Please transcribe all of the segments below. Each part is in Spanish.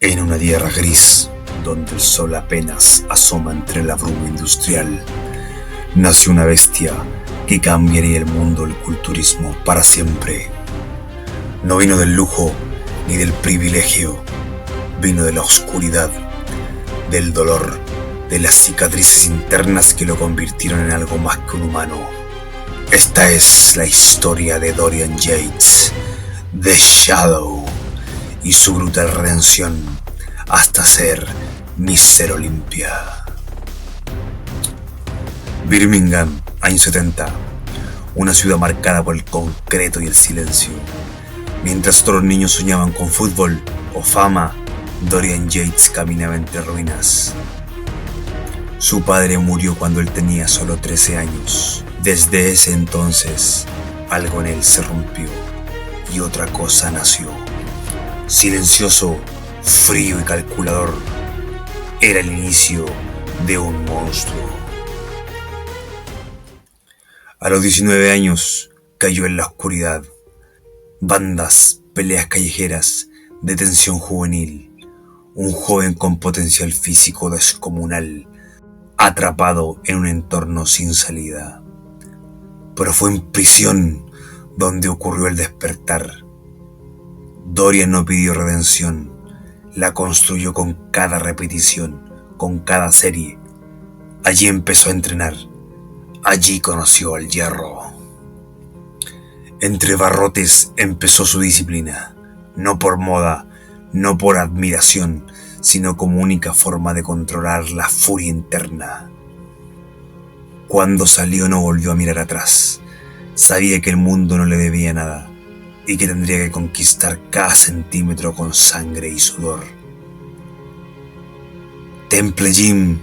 En una tierra gris, donde el sol apenas asoma entre la bruma industrial, nació una bestia que cambiaría el mundo del culturismo para siempre. No vino del lujo ni del privilegio, vino de la oscuridad, del dolor, de las cicatrices internas que lo convirtieron en algo más que un humano. Esta es la historia de Dorian Yates, The Shadow, y su brutal redención hasta ser Mr. Olympia. Birmingham, años 70, una ciudad marcada por el concreto y el silencio. Mientras otros niños soñaban con fútbol o fama, Dorian Yates caminaba entre ruinas. Su padre murió cuando él tenía solo 13 años. Desde ese entonces, algo en él se rompió y otra cosa nació. Silencioso, frío y calculador, era el inicio de un monstruo. A los 19 años cayó en la oscuridad. Bandas, peleas callejeras, detención juvenil. Un joven con potencial físico descomunal, atrapado en un entorno sin salida. Pero fue en prisión donde ocurrió el despertar. Dorian no pidió redención, la construyó con cada repetición, con cada serie. Allí empezó a entrenar, allí conoció al hierro. Entre barrotes empezó su disciplina, no por moda, no por admiración, sino como única forma de controlar la furia interna. Cuando salió no volvió a mirar atrás. Sabía que el mundo no le debía nada y que tendría que conquistar cada centímetro con sangre y sudor. Temple Gym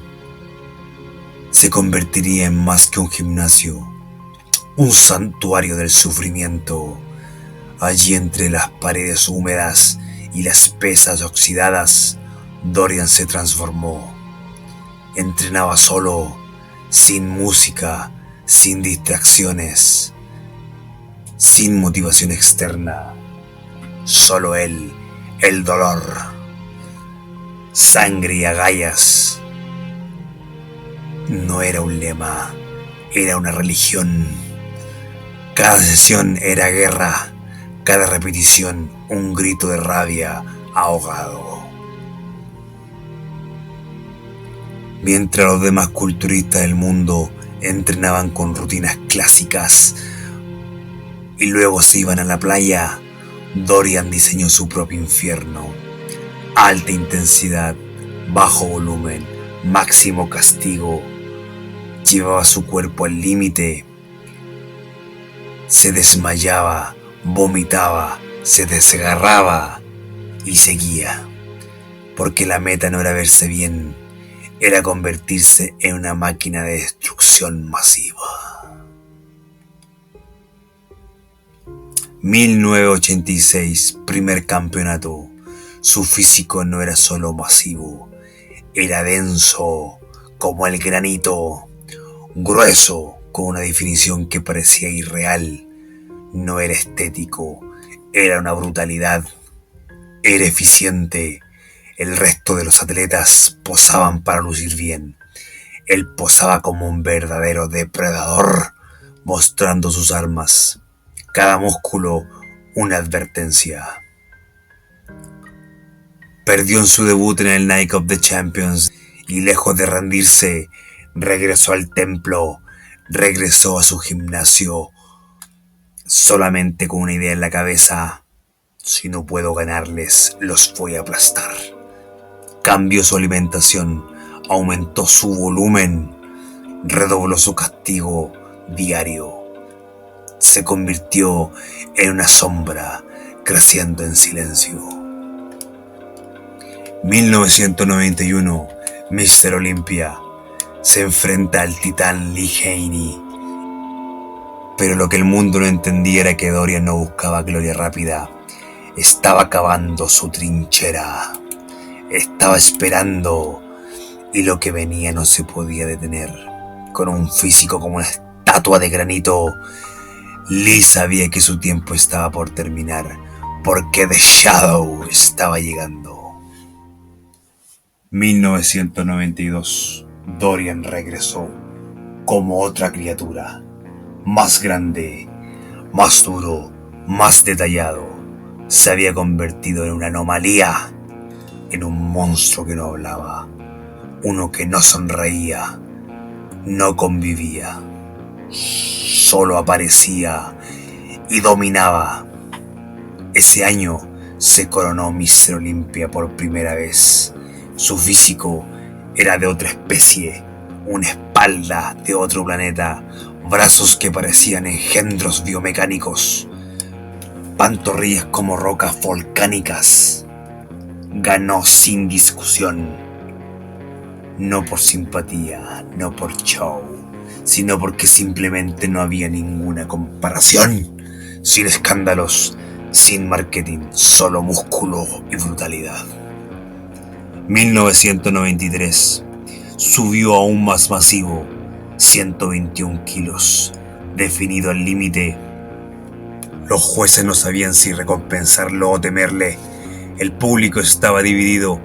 se convertiría en más que un gimnasio, un santuario del sufrimiento. Allí entre las paredes húmedas y las pesas oxidadas, Dorian se transformó. Entrenaba solo, sin música, sin distracciones, sin motivación externa. Solo él, el dolor, sangre y agallas. No era un lema, era una religión. Cada sesión era guerra, cada repetición un grito de rabia ahogado. Mientras los demás culturistas del mundo entrenaban con rutinas clásicas y luego se iban a la playa, Dorian diseñó su propio infierno. Alta intensidad, bajo volumen, máximo castigo. Llevaba su cuerpo al límite. Se desmayaba, vomitaba, se desgarraba y seguía. Porque la meta no era verse bien, era convertirse en una máquina de destrucción masiva. 1986, primer campeonato. Su físico no era solo masivo, era denso como el granito, grueso con una definición que parecía irreal. No era estético, era una brutalidad, era eficiente. El resto de los atletas posaban para lucir bien. Él posaba como un verdadero depredador, mostrando sus armas. Cada músculo una advertencia. Perdió en su debut en el Night of the Champions y lejos de rendirse, regresó al templo, regresó a su gimnasio, solamente con una idea en la cabeza: si no puedo ganarles, los voy a aplastar. Cambió su alimentación, aumentó su volumen, redobló su castigo diario. Se convirtió en una sombra, creciendo en silencio. 1991, Mr. Olympia se enfrenta al titán Lee Haney. Pero lo que el mundo no entendía era que Dorian no buscaba gloria rápida. Estaba cavando su trinchera. Estaba esperando, y lo que venía no se podía detener. Con un físico como una estatua de granito, Lee sabía que su tiempo estaba por terminar, porque The Shadow estaba llegando. 1992. Dorian regresó como otra criatura, más grande, más duro, más detallado. Se había convertido en una anomalía, en un monstruo que no hablaba, uno que no sonreía, no convivía, solo aparecía y dominaba. Ese año se coronó Mr. Olympia por primera vez. Su físico era de otra especie, una espalda de otro planeta, brazos que parecían engendros biomecánicos, pantorrillas como rocas volcánicas. Ganó sin discusión, no por simpatía, no por show, sino porque simplemente no había ninguna comparación, sin escándalos, sin marketing, solo músculo y brutalidad. 1993. Subió aún más masivo, 121 kilos, definido al límite. Los jueces no sabían si recompensarlo o temerle. El público estaba dividido,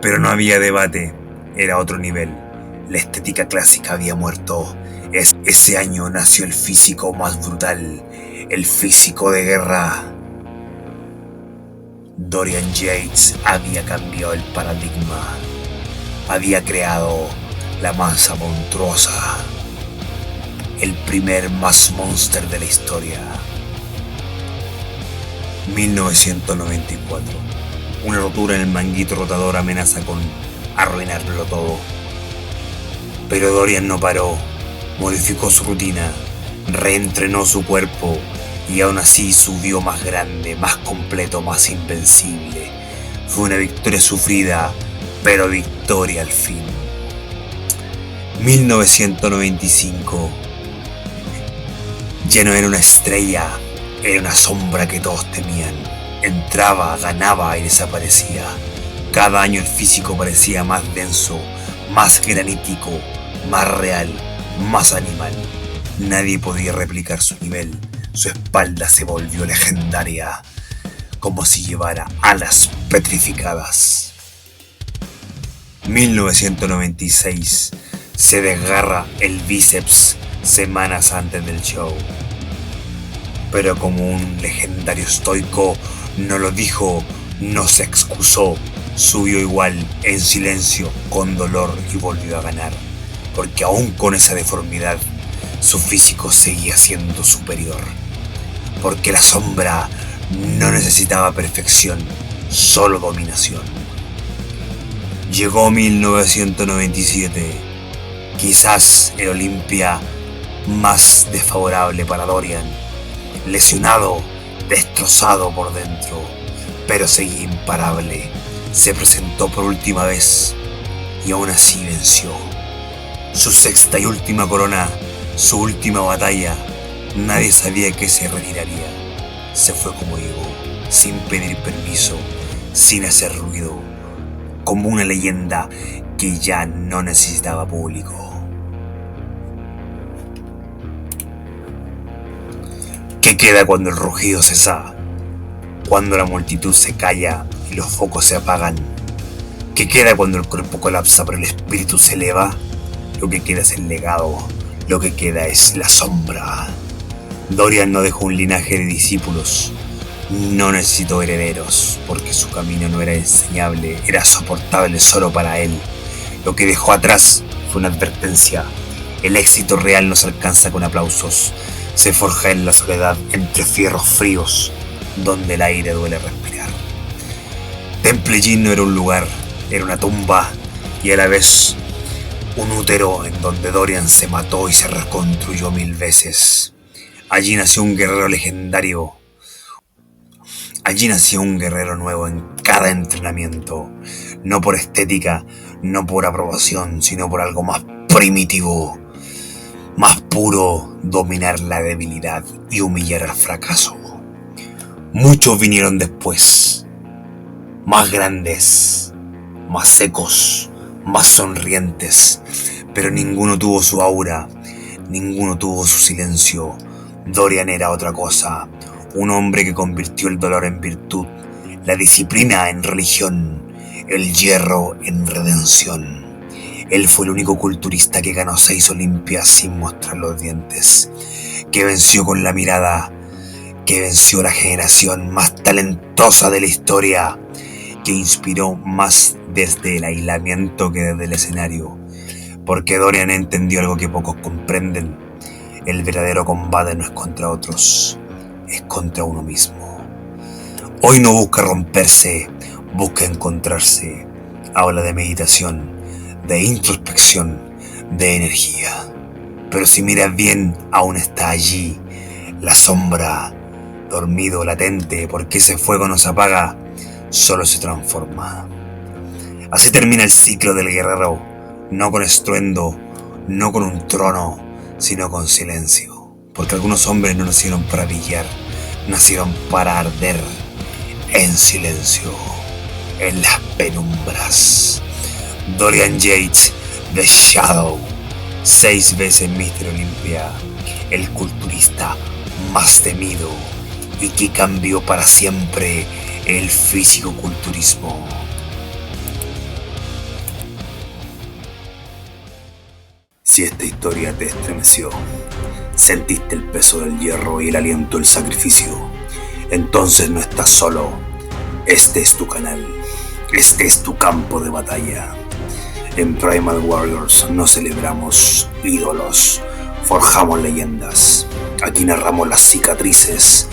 pero no había debate. Era otro nivel. La estética clásica había muerto. Ese año nació el físico más brutal, el físico de guerra. Dorian Yates había cambiado el paradigma. Había creado la masa monstruosa, el primer mass monster de la historia. 1994. Una rotura en el manguito rotador amenaza con arruinarlo todo. Pero Dorian no paró, modificó su rutina, reentrenó su cuerpo y aún así subió más grande, más completo, más invencible. Fue una victoria sufrida, pero victoria al fin. 1995. Ya no era una estrella, era una sombra que todos temían. Entraba, ganaba y desaparecía. Cada año el físico parecía más denso, más granítico, más real, más animal. Nadie podía replicar su nivel. Su espalda se volvió legendaria, como si llevara alas petrificadas. 1996. Se desgarra el bíceps semanas antes del show. Pero como un legendario estoico, no lo dijo, no se excusó. Subió igual, en silencio, con dolor y volvió a ganar. Porque aún con esa deformidad, su físico seguía siendo superior. Porque la sombra no necesitaba perfección, solo dominación. Llegó 1997, quizás el Olympia más desfavorable para Dorian. Lesionado, destrozado por dentro, pero seguía imparable. Se presentó por última vez y aún así venció. Su sexta y última corona, su última batalla. Nadie sabía que se retiraría. Se fue como llegó, sin pedir permiso, sin hacer ruido, como una leyenda que ya no necesitaba público. ¿Qué queda cuando el rugido cesa? Cuando la multitud se calla y los focos se apagan. ¿Qué queda cuando el cuerpo colapsa pero el espíritu se eleva? Lo que queda es el legado, lo que queda es la sombra. Dorian no dejó un linaje de discípulos, no necesitó herederos, porque su camino no era enseñable, era soportable solo para él. Lo que dejó atrás fue una advertencia: el éxito real no se alcanza con aplausos, se forja en la soledad entre fierros fríos, donde el aire duele respirar. Temple Yin no era un lugar, era una tumba y a la vez un útero en donde Dorian se mató y se reconstruyó 1000 veces. Allí nació un guerrero legendario. Allí nació un guerrero nuevo en cada entrenamiento. No por estética, no por aprobación, sino por algo más primitivo, más puro: dominar la debilidad y humillar al fracaso. Muchos vinieron después, más grandes, más secos, más sonrientes, pero ninguno tuvo su aura, ninguno tuvo su silencio. Dorian era otra cosa, un hombre que convirtió el dolor en virtud, la disciplina en religión, el hierro en redención. Él fue el único culturista que ganó 6 Olimpias sin mostrar los dientes, que venció con la mirada, que venció a la generación más talentosa de la historia, que inspiró más desde el aislamiento que desde el escenario, porque Dorian entendió algo que pocos comprenden: el verdadero combate no es contra otros, es contra uno mismo. Hoy no busca romperse, busca encontrarse. Habla de meditación, de introspección, de energía. Pero si miras bien, aún está allí, la sombra, dormido, latente, porque ese fuego no se apaga, solo se transforma. Así termina el ciclo del guerrero, no con estruendo, no con un trono, sino con silencio. Porque algunos hombres no nacieron para brillar, nacieron para arder en silencio, en las penumbras. Dorian Yates, The Shadow, 6 veces Mr. Olympia, el culturista más temido y que cambió para siempre el físico-culturismo. Si esta historia te estremeció, sentiste el peso del hierro y el aliento del sacrificio, entonces no estás solo. Este es tu canal, este es tu campo de batalla. En Primal Warriors no celebramos ídolos, forjamos leyendas. Aquí narramos las cicatrices,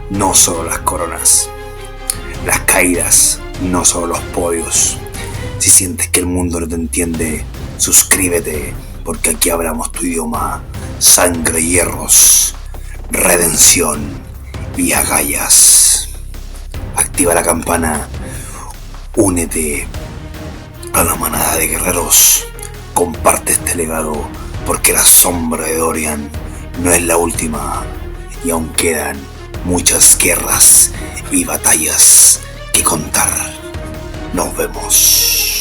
no solo las coronas, las caídas, no solo los podios. Si sientes que el mundo no te entiende, suscríbete, porque aquí hablamos tu idioma. Sangre, hierros, redención y agallas. Activa la campana, únete a la manada de guerreros, comparte este legado, porque la sombra de Dorian no es la última y aún quedan muchas guerras y batallas que contar. Nos vemos.